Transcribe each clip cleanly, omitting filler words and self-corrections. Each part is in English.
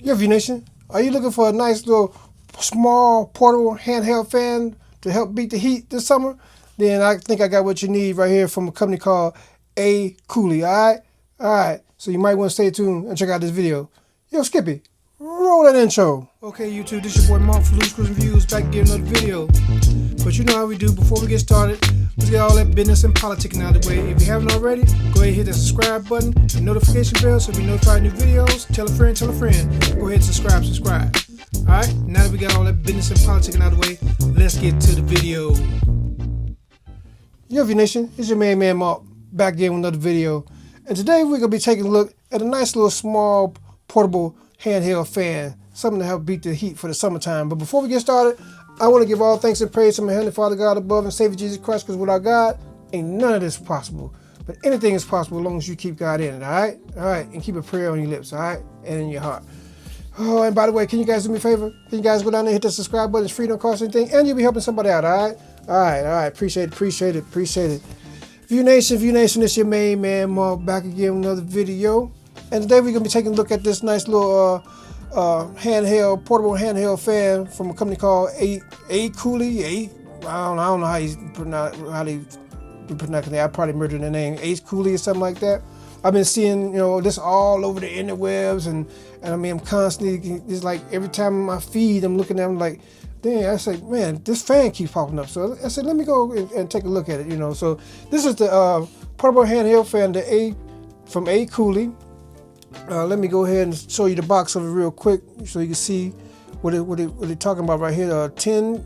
Yo, V Nation, are you looking for a nice little small portable handheld fan to help beat the heat this summer? Then I think I got what you need right here from a company called Aecooly, alright? Alright, so you might want to stay tuned and check out this video. Yo, Skippy, roll that intro. Okay, YouTube, this is your boy Mark from LOOSESCREWZZANDVIEWS back again another video. But you know how we do. Before we get started, let's get all that business and politicking out of the way. If you haven't already, go ahead and hit that subscribe button and notification bell so you'll be notified of new videos. Tell a friend, tell a friend. Go ahead and subscribe. Alright, now that we got all that business and politicking out of the way, let's get to the video. Yo, V Nation, it's your man Mark back again with another video. And today we're going to be taking a look at a nice little small portable handheld fan. Something to help beat the heat for the summertime. But before we get started, I want to give all thanks and praise to my Heavenly Father God above and Savior Jesus Christ, because without God, ain't none of this possible. But anything is possible as long as you keep God in it, alright? Alright, and keep a prayer on your lips, alright? And in your heart. Oh, and by the way, can you guys do me a favor? Can you guys go down there and hit the subscribe button? It's free, don't cost anything, and you'll be helping somebody out, alright? Alright, appreciate it. View Nation, it's your main man Mark back again with another video. And today we're going to be taking a look at this nice little portable handheld fan from a company called Aecooly. I don't know how you pronounce it. I probably murdered the name, Aecooly or something like that. I've been seeing this all over the interwebs, and I mean I'm constantly, it's like every time I feed I'm looking at them like, dang, I say, man, this fan keeps popping up. So I said, let me go and take a look at it. So this is the portable handheld fan, from Aecooly. Let me go ahead and show you the box of it real quick so you can see what they're talking about right here. 10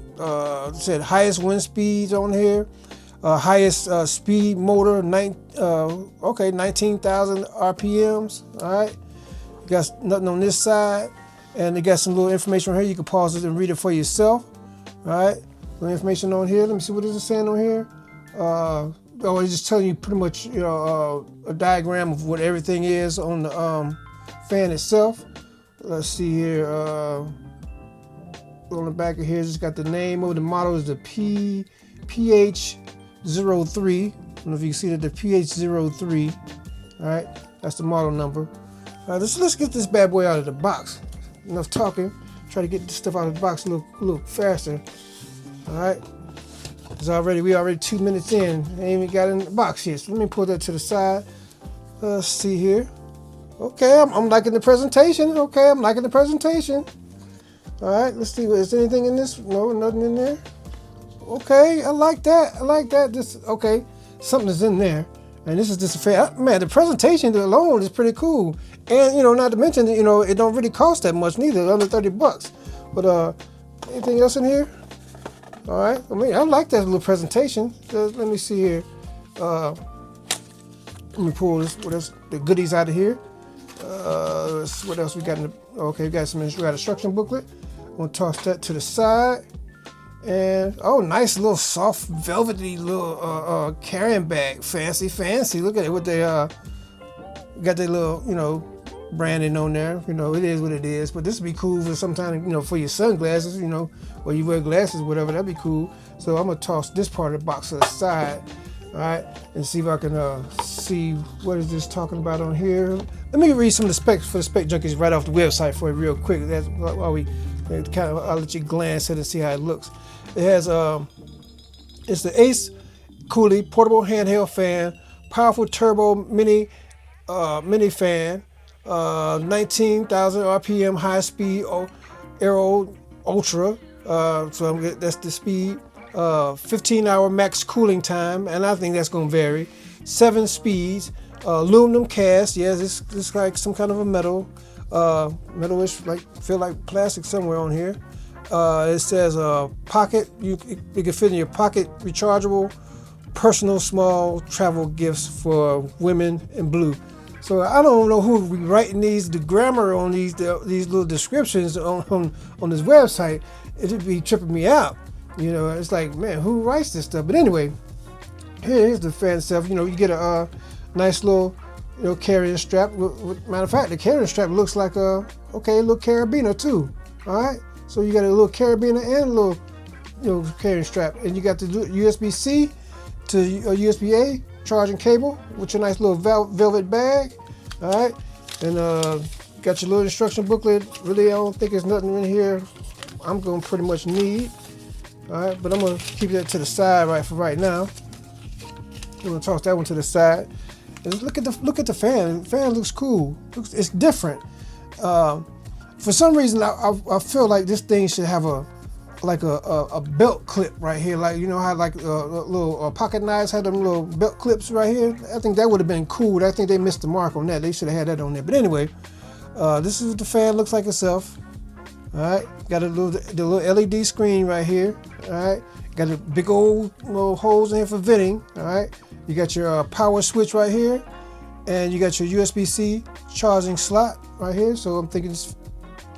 said highest wind speeds on here, highest speed motor, 19,000 RPMs. All right, you got nothing on this side, and they got some little information on here. You can pause it and read it for yourself. All right, little information on here. Let me see, what is it saying on here? It's just telling you pretty much, a diagram of what everything is on the fan itself. Let's see here. On the back of here, it's got the name of the model is the PH03. I don't know if you can see that, the PH03. All right, that's the model number. Let's get this bad boy out of the box. Enough talking. Try to get this stuff out of the box a little faster. All right. We already 2 minutes in. I ain't even got in the box yet. So let me pull that to the side. Let's see here. Okay, I'm liking the presentation. All right, let's see. Is there anything in this? No, nothing in there. Okay, I like that. Okay, something is in there. And this is just a fan. Man, the presentation alone is pretty cool. And not to mention that it don't really cost that much neither, under $30. But anything else in here? All right. I mean, I like that little presentation. Let me see here. Let me pull this. What else? The goodies out of here. What else we got in the? Okay, we got some instruction booklet. I'm gonna toss that to the side. And nice little soft velvety little carrying bag. Fancy. Look at it with they got their little branding on there. It is what it is. But this would be cool for sometime, for your sunglasses, or you wear glasses, whatever. That'd be cool. So I'm gonna toss this part of the box to the side, all right, and see if I can see what is this talking about on here. Let me read some of the specs for the spec junkies right off the website for you real quick. That's while I'll let you glance at it and see how it looks. It has it's the Aecooly portable handheld fan, powerful turbo mini fan. 19,000 RPM high speed aero ultra. So that's the speed. 15-hour max cooling time, and I think that's going to vary. 7 speeds. Aluminum cast. Yes, it's like some kind of a metalish, feel like plastic somewhere on here. It says pocket. You can fit in your pocket, rechargeable, personal small travel gifts for women in blue. So I don't know who be writing the grammar on these little descriptions on this website. It'd be tripping me out. It's like, man, who writes this stuff? But anyway, here's the fan itself. You get a nice little carrying strap. Matter of fact, the carrying strap looks like a little carabiner too. All right, so you got a little carabiner and a little carrying strap, and you got the USB-C to USB-A charging cable with your nice little velvet bag. All right, and Got your little instruction booklet. Really, I don't think there's nothing in here I'm going to pretty much need. All right, but I'm going to keep that to the side for right now. I'm going to toss that one to the side. And look at the fan. The fan looks cool. It's different. For some reason, I feel like this thing should have a belt clip right here, like you know how like little pocket knives had them little belt clips right here. I think that would have been cool. I think they missed the mark on that. They should have had that on there. But anyway, this is what the fan looks like itself. All right, got the little LED screen right here. All right, got a big old little holes in here for venting. All right, you got your power switch right here, and you got your USB-C charging slot right here. So I'm thinking,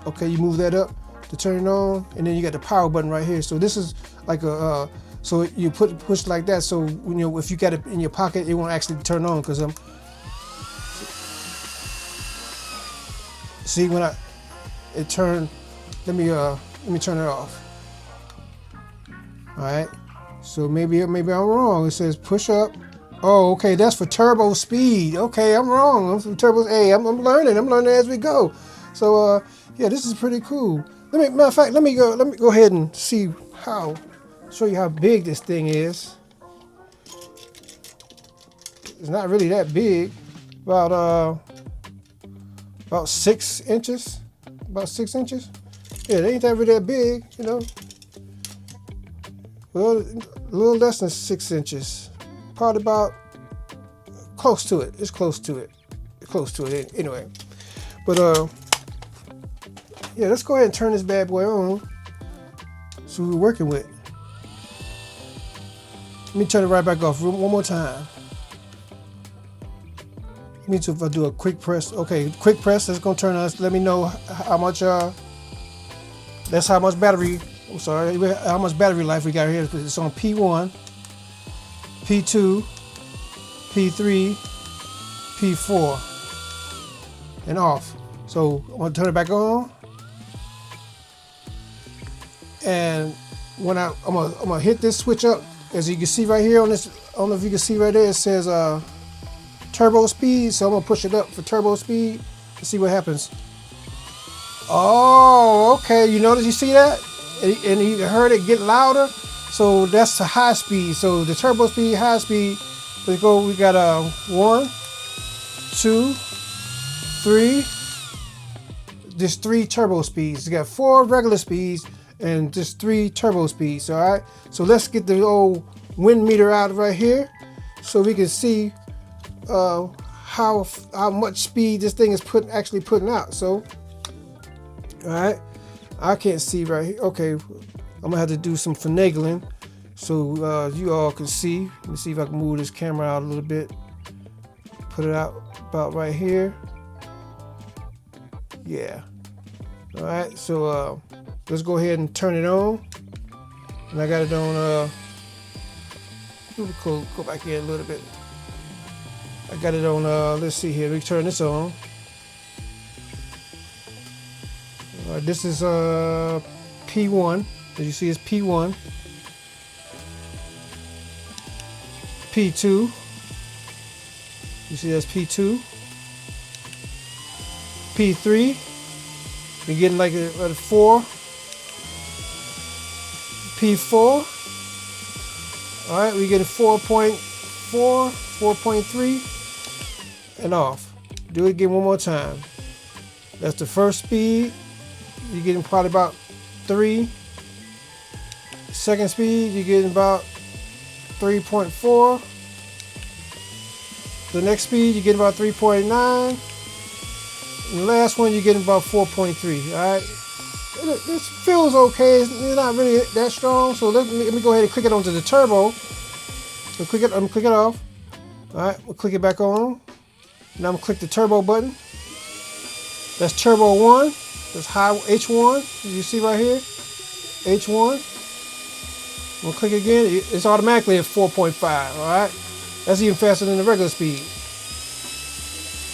okay, you move that up to turn it on, and then you got the power button right here. So this is like a so you push like that. So when if you got it in your pocket, it won't actually turn on because see when it turned. Let me turn it off. All right. So maybe I'm wrong. It says push up. Oh, okay. That's for turbo speed. Okay, I'm wrong. I'm from turbo. Hey, I'm learning. I'm learning as we go. So yeah, this is pretty cool. Matter of fact, let me go ahead and show you how big this thing is. It's not really that big, about 6 inches, about 6 inches. Yeah, it ain't that really that big, you know. Well, a little less than 6 inches, probably about close to it. It's close to it anyway. But yeah, let's go ahead and turn this bad boy on. So we're working with. Let me turn it right back off one more time. Let me see if I do a quick press. Okay, quick press. That's gonna turn on. Let me know how much. That's how much battery. I'm sorry. How much battery life we got here? It's on P1, P2, P3, P4, and off. So I'm gonna turn it back on. And when I'm gonna hit this switch up, as you can see right here on this, I don't know if you can see right there, it says turbo speed. So I'm gonna push it up for turbo speed and see what happens. Oh, okay. You see that? And you heard it get louder. So that's the high speed. So the turbo speed, high speed. We got 1, 2, 3. There's 3 turbo speeds. You got 4 regular speeds and just 3 turbo speeds. All right. So let's get the old wind meter out right here, so we can see how much speed this thing is actually putting out. So, all right. I can't see right here. Okay, I'm gonna have to do some finagling so you all can see. Let me see if I can move this camera out a little bit. Put it out about right here. Yeah. All right. So let's go ahead and turn it on. And I got it on. Go back here a little bit. I got it on. Let's see here. We turn this on. This is P1. As you see, it's P1. P2. You see that's P2. P3. You're getting like a 4. P4. All right, we're getting 4.4, 4.3, and off. Do it again one more time. That's the first speed. You're getting probably about 3. Second speed, you're getting about 3.4. The next speed, you're getting about 3.9. And the last one, you're getting about 4.3. All right. This feels okay. It's not really that strong. So let me go ahead and click it onto the turbo. I'm gonna click it off. All right, we'll click it back on. Now I'm gonna click the turbo button. That's turbo 1. That's high H1. You see right here, H1. We'll click again. It's automatically at 4.5. All right, that's even faster than the regular speed.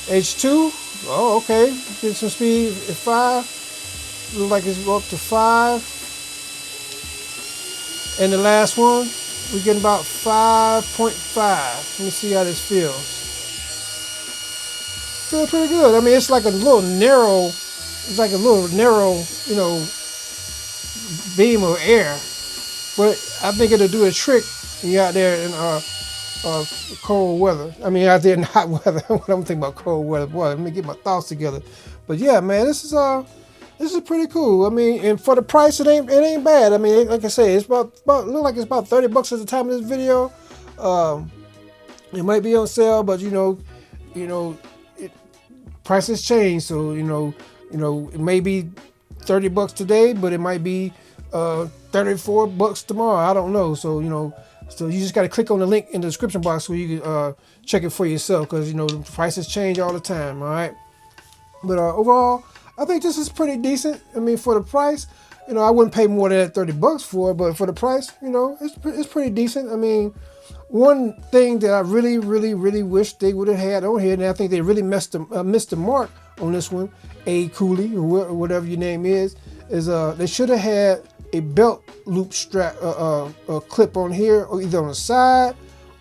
H2. Oh, okay. Get some speed at 5. Looks like it's up to 5. And the last one, we're getting about 5.5. Let me see how this feels. feels pretty good. I mean, it's like a little narrow. It's like a little narrow, you know, beam of air. But I think it'll do a trick when you're out there in cold weather. I mean, out there in hot weather. What I'm thinking about cold weather. Boy, let me get my thoughts together. But yeah, man, this is pretty cool. I mean, and for the price, it ain't bad. I mean, like I say, it's about look like it's about $30 at the time of this video. It might be on sale, but you know, prices change. So you know, it may be $30 today, but it might be $34 tomorrow. I don't know. So so you just got to click on the link in the description box where you can check it for yourself, because the prices change all the time. All right, but overall, I think this is pretty decent. I mean, for the price, I wouldn't pay more than that $30 for it, but for the price, it's pretty decent. I mean, one thing that I really, really, really wish they would have had on here, and I think they really missed the mark on this one, Aecooly, or whatever your name is they should have had a belt loop strap clip on here, or either on the side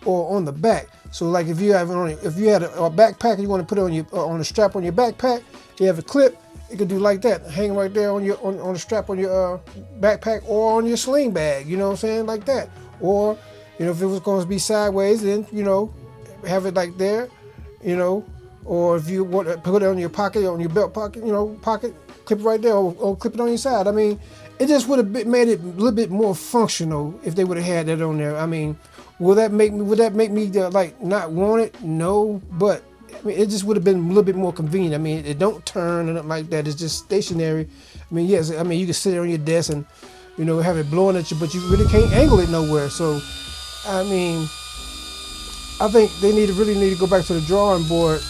or on the back. So like if you had a backpack and you want to put it on your on the strap on your backpack, you have a clip. You could do like that, hang right there on your on the strap on your backpack or on your sling bag. You know what I'm saying, like that. Or if it was going to be sideways, then have it like there. Or if you want to put it on your pocket, on your belt pocket, pocket, clip it right there, or clip it on your side. I mean, it just would have made it a little bit more functional if they would have had that on there. I mean, would that make me like not want it? No, but I mean, it just would have been a little bit more convenient. I mean, it don't turn and nothing like that. It's just stationary. I mean, yes, I mean, you can sit there on your desk and have it blowing at you, but you really can't angle it nowhere. So, I mean, I think they really need to go back to the drawing board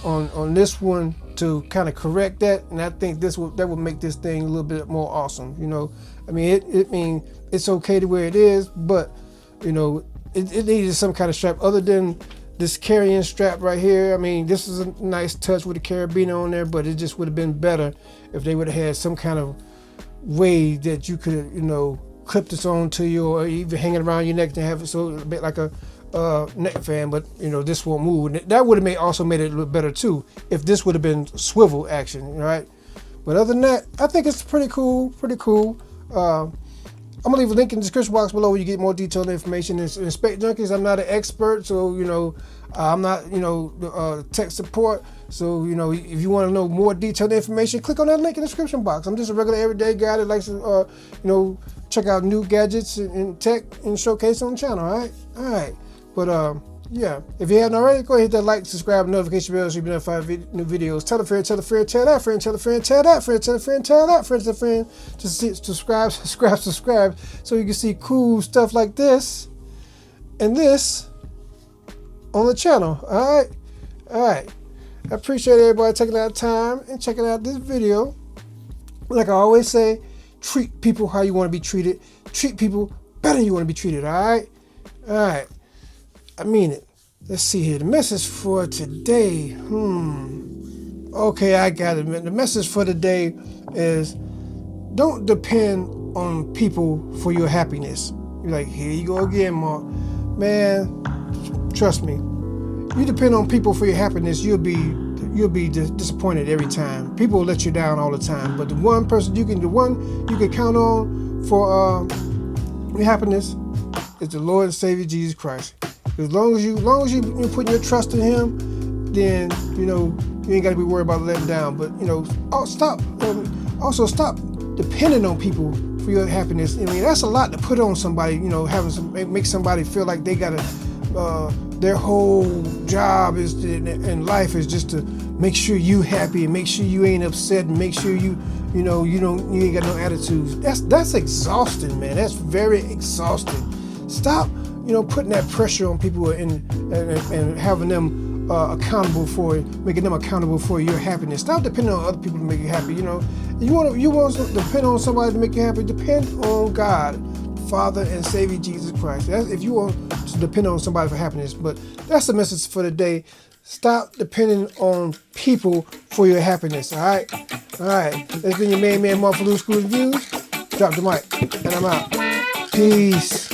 on this one to kind of correct that, and I think that would make this thing a little bit more awesome. I mean, it's okay the way it is, but it needed some kind of strap other than this carrying strap right here. I mean, this is a nice touch with the carabiner on there, but it just would have been better if they would have had some kind of way that you could clip this onto you, or even hang it around your neck to have it so a bit like a neck fan, but this won't move. That would have also made it look better too if this would have been swivel action, right? But other than that, I think it's pretty cool. I'm gonna leave a link in the description box below where you get more detailed information. And Spec Junkies, I'm not an expert, so I'm not tech support. So if you want to know more detailed information, click on that link in the description box. I'm just a regular everyday guy that likes to check out new gadgets and tech and showcase on the channel. All right. But yeah, if you haven't already, go ahead and hit that like, subscribe, notification bell so you'll be notified of new videos. Tell a friend, tell a friend, tell that friend, tell a friend, tell that friend, tell a friend, tell that friend, tell a friend. Just subscribe, so you can see cool stuff like this and this on the channel. All right. I appreciate everybody taking out time and checking out this video. Like I always say, treat people how you want to be treated. Treat people better than you want to be treated. All right. I mean it. Let's see here. The message for today. Okay, I got it. The message for today is don't depend on people for your happiness. You're like, here you go again, Mark. Man, trust me. You depend on people for your happiness, you'll be disappointed every time. People will let you down all the time. But the one you can count on for your happiness is the Lord and Savior Jesus Christ. As long as you put your trust in Him, then you ain't got to be worried about letting down. But stop depending on people for your happiness. I mean, that's a lot to put on somebody. Make somebody feel like they gotta their whole job in life is just to make sure you happy and make sure you ain't upset and make sure you ain't got no attitudes. That's exhausting, man. That's very exhausting. Stop putting that pressure on people and having them making them accountable for your happiness. Stop depending on other people to make you happy. You want to depend on somebody to make you happy. Depend on God, Father and Savior Jesus Christ. If you want to depend on somebody for happiness. But that's the message for today. Stop depending on people for your happiness. All right. That's been your man, Mark for LOOSESCREWZZANDVIEWS. Drop the mic, and I'm out. Peace.